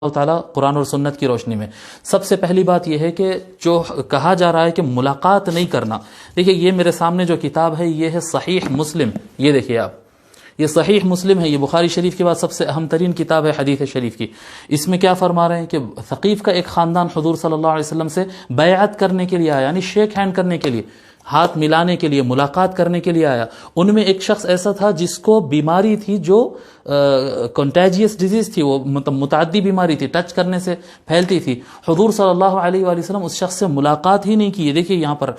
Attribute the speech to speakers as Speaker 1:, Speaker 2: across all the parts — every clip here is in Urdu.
Speaker 1: اللہ تعالیٰ قرآن اور سنت کی روشنی میں سب سے پہلی بات یہ ہے کہ جو کہا جا رہا ہے کہ ملاقات نہیں کرنا، دیکھیے یہ میرے سامنے جو کتاب ہے یہ ہے صحیح مسلم، یہ دیکھیے آپ، یہ صحیح مسلم ہے، یہ بخاری شریف کے بعد سب سے اہم ترین کتاب ہے حدیث شریف کی۔ اس میں کیا فرما رہے ہیں کہ ثقیف کا ایک خاندان حضور صلی اللہ علیہ وسلم سے بیعت کرنے کے لیے آیا، یعنی شیک ہینڈ کرنے کے لیے، ہاتھ ملانے کے لیے، ملاقات کرنے کے لیے آیا۔ ان میں ایک شخص ایسا تھا جس کو بیماری تھی جو کنٹیجیس ڈیزیز تھی، وہ متعدی بیماری تھی، ٹچ کرنے سے پھیلتی تھی۔ حضور صلی اللہ علیہ وآلہ وسلم اس شخص سے ملاقات ہی نہیں کی۔ دیکھیے یہاں پر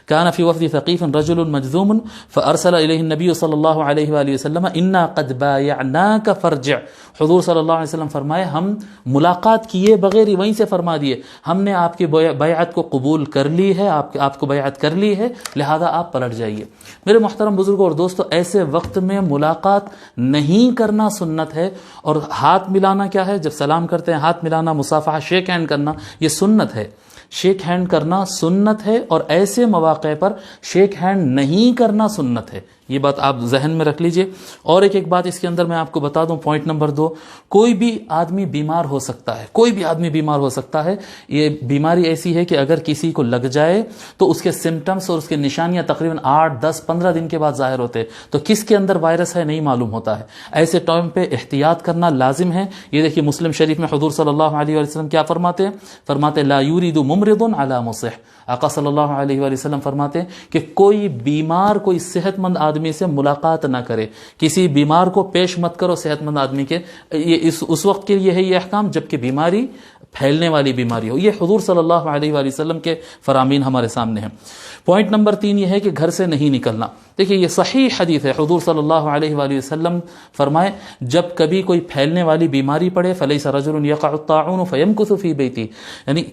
Speaker 1: کان فی وفد ثقیف رجل مجذوم فارسل الیہ النبی صلی اللہ علیہ وآلہ وسلم انا قد بایعناک فرجع۔ حضور صلی اللہ علیہ وسلم فرمائے ہم ملاقات کیے بغیر ہی وہیں سے فرما دیے ہم نے آپ کی بیعت کو قبول کر لی ہے، آپ کو بیعت کر لی ہے، لہذا آپ پلٹ جائیے۔ میرے محترم بزرگوں اور دوستو، ایسے وقت میں ملاقات نہیں کرنا سنت ہے، اور ہاتھ ملانا کیا ہے؟ جب سلام کرتے ہیں ہاتھ ملانا، مصافحہ، شیک ہینڈ کرنا، یہ سنت ہے۔ شیک ہینڈ کرنا سنت ہے، اور ایسے مواقع پر شیک ہینڈ نہیں کرنا سنت ہے۔ یہ بات آپ ذہن میں رکھ لیجئے۔ اور ایک بات اس کے اندر میں آپ کو بتا دوں، پوائنٹ نمبر 2، کوئی بھی آدمی بیمار ہو سکتا ہے، کوئی بھی آدمی بیمار ہو سکتا ہے۔ یہ بیماری ایسی ہے کہ اگر کسی کو لگ جائے تو اس کے سمٹمز اور اس کے نشانیاں تقریباً 8، 10، 15 دن کے بعد ظاہر ہوتے ہیں، تو کس کے اندر وائرس ہے نہیں معلوم ہوتا ہے۔ ایسے ٹائم پہ احتیاط کرنا لازم ہے۔ یہ دیکھیے مسلم شریف میں حضور صلی اللہ علیہ وسلم کیا فرماتے ہیں؟ فرماتے لا یورید ممرض علی مصح۔ آقا صلی اللہ علیہ وآلہ وسلم فرماتے ہیں کہ کوئی بیمار، کوئی صحت مند آدمی سے ملاقات نہ کرے، کسی بیمار کو پیش مت کرو صحت مند آدمی کے۔ یہ اس وقت کے لیے ہے یہ احکام جب کہ بیماری پھیلنے والی بیماری ہو۔ یہ حضور صلی اللہ علیہ وآلہ وسلم کے فرامین ہمارے سامنے ہیں۔ پوائنٹ نمبر 3 یہ ہے کہ گھر سے نہیں نکلنا۔ دیکھیے یہ صحیح حدیث ہے، حضور صلی اللہ علیہ وآلہ وسلم فرمائے جب کبھی کوئی پھیلنے والی بیماری پڑے فلیس رجل یقع الطاعون فیمکث فی بیتی، یعنی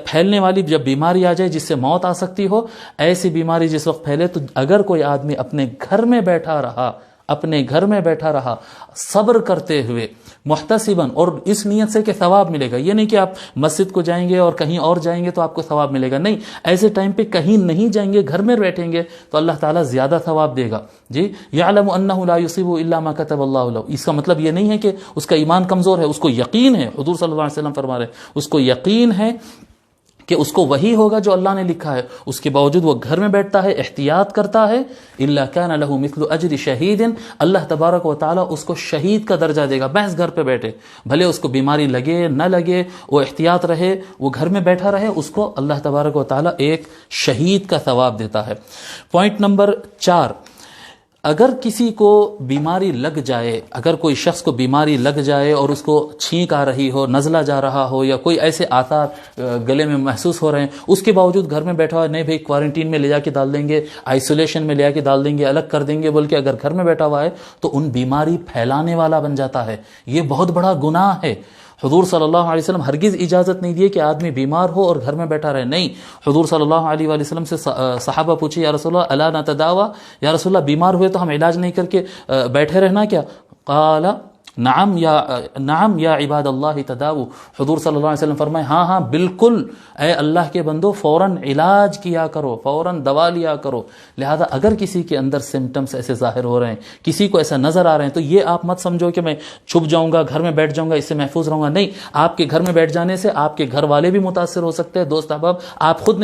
Speaker 1: پھیلنے والی جب بیماری آ جائے جس سے موت آ سکتی ہو، ایسی بیماری جس وقت پھیلے تو اگر کوئی آدمی اپنے گھر میں بیٹھا رہا صبر کرتے ہوئے محتسباً، اور اس نیت سے کہ ثواب ملے گا، یہ نہیں کہ آپ مسجد کو جائیں گے اور کہیں اور جائیں گے تو آپ کو ثواب ملے گا، نہیں، ایسے ٹائم پہ کہیں نہیں جائیں گے، گھر میں بیٹھیں گے تو اللہ تعالیٰ زیادہ ثواب دے گا۔ جی یعلم انہ لا یصیب الا ما کتب اللہ لہ، اس کا مطلب یہ نہیں ہے کہ اس کا ایمان کمزور ہے، اس کو یقین ہے، حضور صلی اللہ علیہ وسلم فرما رہے ہیں اس کو یقین ہے کہ اس کو وہی ہوگا جو اللہ نے لکھا ہے، اس کے باوجود وہ گھر میں بیٹھتا ہے، احتیاط کرتا ہے۔ الا کان لہ مثل اجر شہید، اللہ تبارک و تعالیٰ اس کو شہید کا درجہ دے گا، محض گھر پہ بیٹھے، بھلے اس کو بیماری لگے نہ لگے، وہ احتیاط رہے، وہ گھر میں بیٹھا رہے، اس کو اللہ تبارک و تعالیٰ ایک شہید کا ثواب دیتا ہے۔ پوائنٹ نمبر 4، اگر کسی کو بیماری لگ جائے، اگر کوئی شخص کو بیماری لگ جائے اور اس کو چھینک آ رہی ہو، نزلہ جا رہا ہو، یا کوئی ایسے آثار گلے میں محسوس ہو رہے ہیں، اس کے باوجود گھر میں بیٹھا ہوا ہے، نہیں بھائی کوارنٹین میں لے جا کے ڈال دیں گے، آئسولیشن میں لے جا کے ڈال دیں گے، الگ کر دیں گے، بلکہ اگر گھر میں بیٹھا ہوا ہے تو ان بیماری پھیلانے والا بن جاتا ہے۔ یہ بہت بڑا گناہ ہے۔ حضور صلی اللہ علیہ وسلم ہرگز اجازت نہیں دیے کہ آدمی بیمار ہو اور گھر میں بیٹھا رہے، نہیں۔ حضور صلی اللہ علیہ وآلہ وسلم سے صحابہ پوچھے یا رسول اللہ الا نتداوی، یا رسول اللہ بیمار ہوئے تو ہم علاج نہیں کر کے بیٹھے رہنا کیا؟ قال نعم یا عباد اللہ تداو، حضور صلی اللہ علیہ وسلم فرمائے ہاں بالکل، اے اللہ کے بندو فوراً علاج کیا کرو، فوراً دوا لیا کرو۔ لہذا اگر کسی کے اندر سمٹمز ایسے ظاہر ہو رہے ہیں، کسی کو ایسا نظر آ رہے ہیں، تو یہ آپ مت سمجھو کہ میں چھپ جاؤں گا، گھر میں بیٹھ جاؤں گا، اس سے محفوظ رہوں گا، نہیں۔ آپ کے گھر میں بیٹھ جانے سے آپ کے گھر والے بھی متاثر ہو سکتے ہیں، دوست احباب، آپ خود نہیں